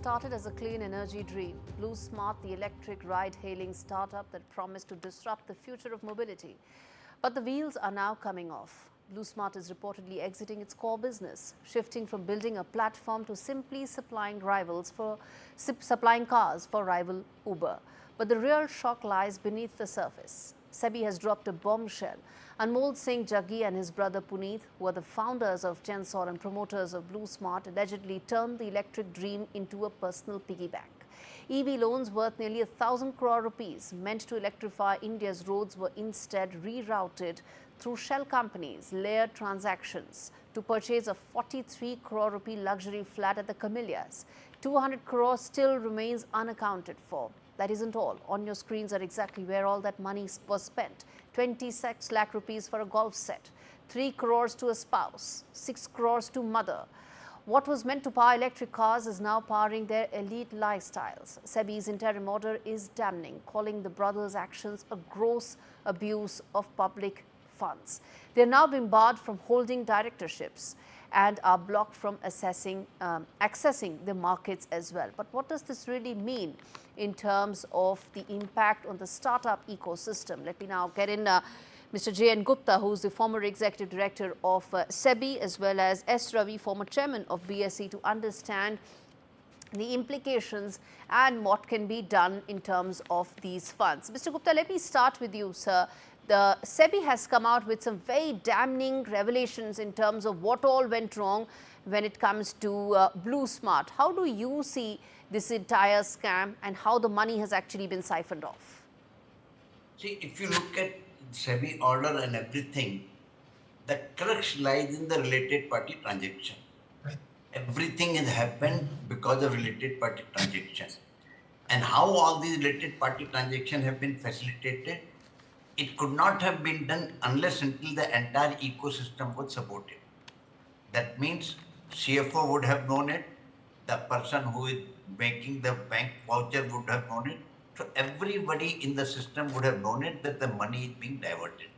started as a clean energy dream. Blusmart, the electric ride-hailing startup that promised to disrupt the future of mobility. But the wheels are now coming off. Blusmart is reportedly exiting its core business, shifting from building a platform to simply supplying cars for rival Uber. But the real shock lies beneath the surface. SEBI has dropped a bombshell. Anmol Singh Jaggi and his brother Puneet, who are the founders of Gensol and promoters of Blusmart, allegedly turned the electric dream into a personal piggy bank. EV loans worth nearly 1,000 crore rupees meant to electrify India's roads were instead rerouted through shell companies, layered transactions to purchase a 43 crore rupee luxury flat at the Camellias. 200 crore still remains unaccounted for. That isn't all. On your screens are exactly where all that money was spent. 26 lakh rupees for a golf set, 3 crores to a spouse, 6 crores to mother. What was meant to power electric cars is now powering their elite lifestyles. SEBI's interim order is damning, calling the brothers' actions a gross abuse of public funds. They are now being barred from holding directorships and are blocked from accessing the markets as well. But what does this really mean in terms of the impact on the startup ecosystem? Let me now get in Mr. JN Gupta, who is the former executive director of SEBI, as well as Ravi, former chairman of BSE, to understand the implications and what can be done in terms of these funds. Mr. Gupta, let me start with you, sir. The SEBI has come out with some very damning revelations in terms of what all went wrong when it comes to Blusmart. How do you see this entire scam and how the money has actually been siphoned off? See, if you look at SEBI order and everything, the crux lies in the related party transaction. Right. Everything has happened because of related party transaction. And how all these related party transactions have been facilitated, it could not have been done unless until the entire ecosystem was supported. That means CFO would have known it, the person who is making the bank voucher would have known it. So everybody in the system would have known it that the money is being diverted.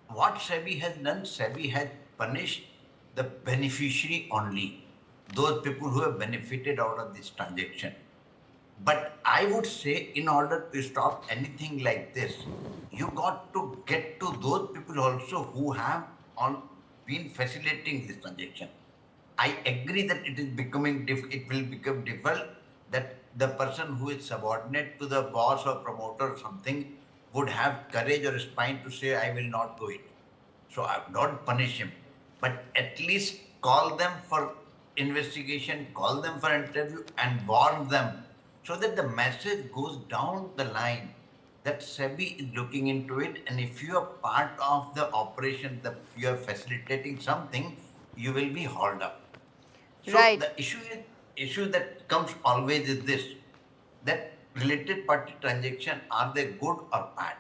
What SEBI has done, SEBI has punished the beneficiary only, those people who have benefited out of this transaction. But I would say, in order to stop anything like this, you got to get to those people also who have been facilitating this transaction. I agree that it is becoming it will become difficult that the person who is subordinate to the boss or promoter or something would have courage or spine to say, I will not do it. So I will not punish him, but at least call them for investigation, call them for interview and warn them, so that the message goes down the line that SEBI is looking into it, and if you are part of the operation, that you are facilitating something, you will be hauled up. So right. The issue that comes always is this, that related party transaction, are they good or bad?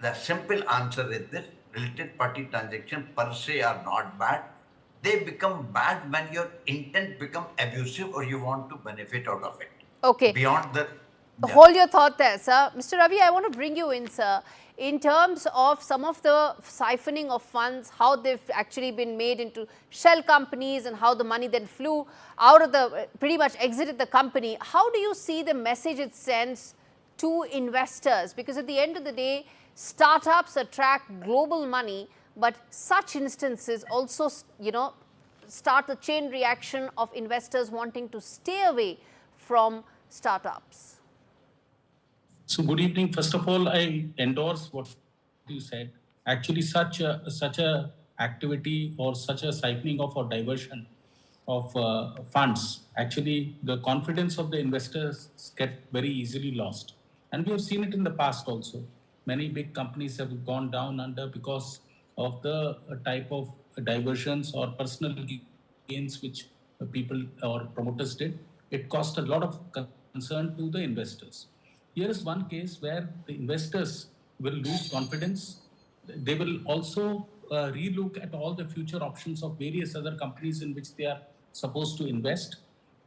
The simple answer is this: related party transaction per se are not bad. They become bad when your intent becomes abusive or you want to benefit out of it. Okay. Beyond the... Yeah. Hold your thought there, sir. Mr. Ravi, I want to bring you in, sir. In terms of some of the siphoning of funds, how they've actually been made into shell companies and how the money then flew out of the, pretty much exited the company. How do you see the message it sends to investors? Because at the end of the day, startups attract global money, but such instances also, start the chain reaction of investors wanting to stay away from startups. So good evening. First of all, I endorse what you said. Actually, such a activity or such a siphoning of or diversion of funds, actually the confidence of the investors get very easily lost. And we have seen it in the past also. Many big companies have gone down under because of the type of diversions or personal gains which people or promoters did. It caused a lot of concern to the investors. Here is one case where the investors will lose confidence. They will also relook at all the future options of various other companies in which they are supposed to invest.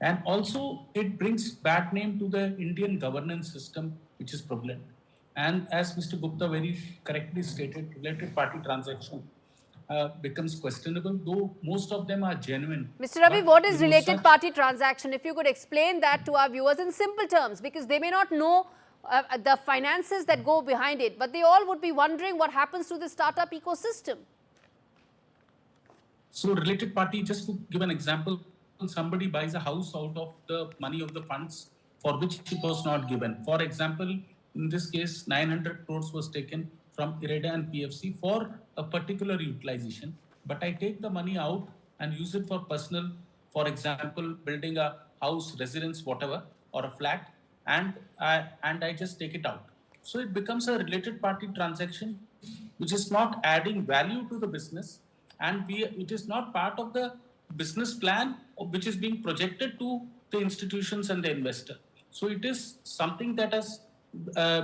And also, it brings bad name to the Indian governance system, which is prevalent. And as Mr. Gupta very correctly stated, related party transaction becomes questionable, though most of them are genuine. Mr. Ravi, But, what is you know, related such- party transaction? If you could explain that to our viewers in simple terms, because they may not know the finances that go behind it, but they all would be wondering what happens to the startup ecosystem. So related party, just to give an example, somebody buys a house out of the money of the funds for which it was not given. For example, in this case, 900 crores was taken from IREDA and PFC for a particular utilization. But I take the money out and use it for personal, for example, building a house, residence, whatever, or a flat, and I just take it out. So it becomes a related party transaction, which is not adding value to the business, and it is not part of the business plan which is being projected to the institutions and the investor. So it is something that has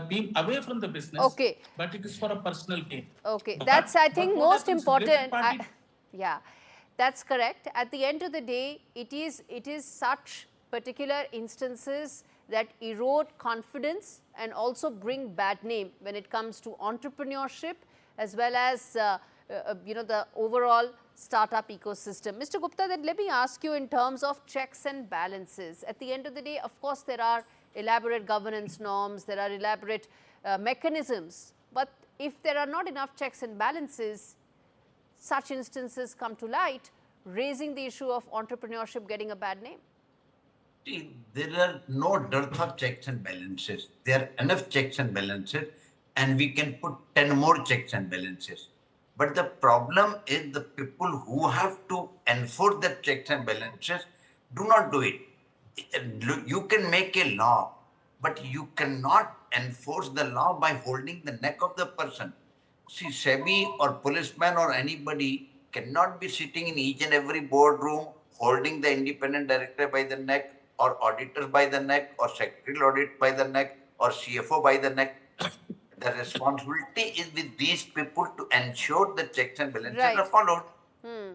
been away from the business, Okay. but it is for a personal gain. Okay, But- that's I but think what most happens, related important. party- Yeah, that's correct. At the end of the day, it is such particular instances that erode confidence and also bring bad name when it comes to entrepreneurship as well as the overall startup ecosystem. Mr. Gupta, then let me ask you in terms of checks and balances. At the end of the day, of course, there are elaborate governance norms, there are elaborate mechanisms, but if there are not enough checks and balances, such instances come to light, raising the issue of entrepreneurship getting a bad name. See, there are no dearth of checks and balances. There are enough checks and balances, and we can put 10 more checks and balances. But the problem is the people who have to enforce the checks and balances do not do it. You can make a law, but you cannot enforce the law by holding the neck of the person. See, SEBI or policeman or anybody cannot be sitting in each and every boardroom holding the independent director by the neck, or auditors by the neck, or secretarial audit by the neck, or CFO by the neck. The responsibility is with these people to ensure the checks and balances Right. are followed.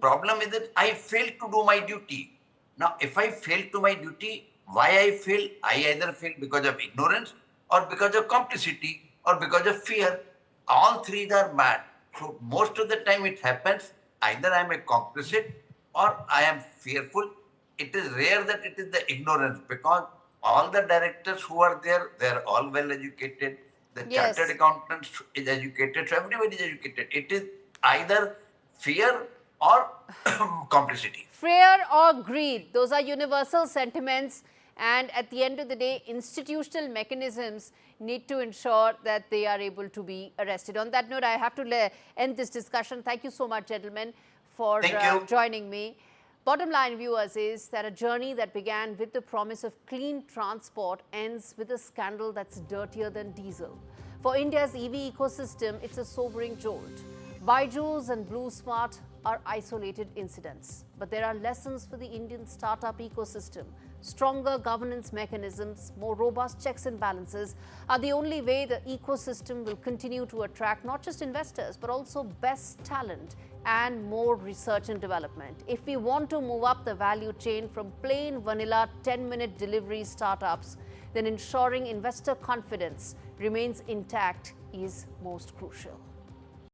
Problem is that I failed to do my duty. Now, if I fail to my duty, why I fail? I either fail because of ignorance, or because of complicity, or because of fear. All three are bad. So most of the time it happens, either I am a complicit or I am fearful. It is rare that it is the ignorance, because all the directors who are there, they are all well educated. The Yes. chartered accountant is educated, so everybody is educated. It is either fear or complicity. Fear or greed, those are universal sentiments, and at the end of the day, institutional mechanisms need to ensure that they are able to be arrested. On that note, I have to end this discussion. Thank you so much, gentlemen, for Thank you. joining me. Bottom line, viewers, is that a journey that began with the promise of clean transport ends with a scandal that's dirtier than diesel. For India's EV ecosystem, it's a sobering jolt. Byju's and Blusmart are isolated incidents, but there are lessons for the Indian startup ecosystem. Stronger governance mechanisms, more robust checks and balances are the only way the ecosystem will continue to attract not just investors, but also best talent and more research and development. If we want to move up the value chain from plain vanilla 10-minute delivery startups, then ensuring investor confidence remains intact is most crucial.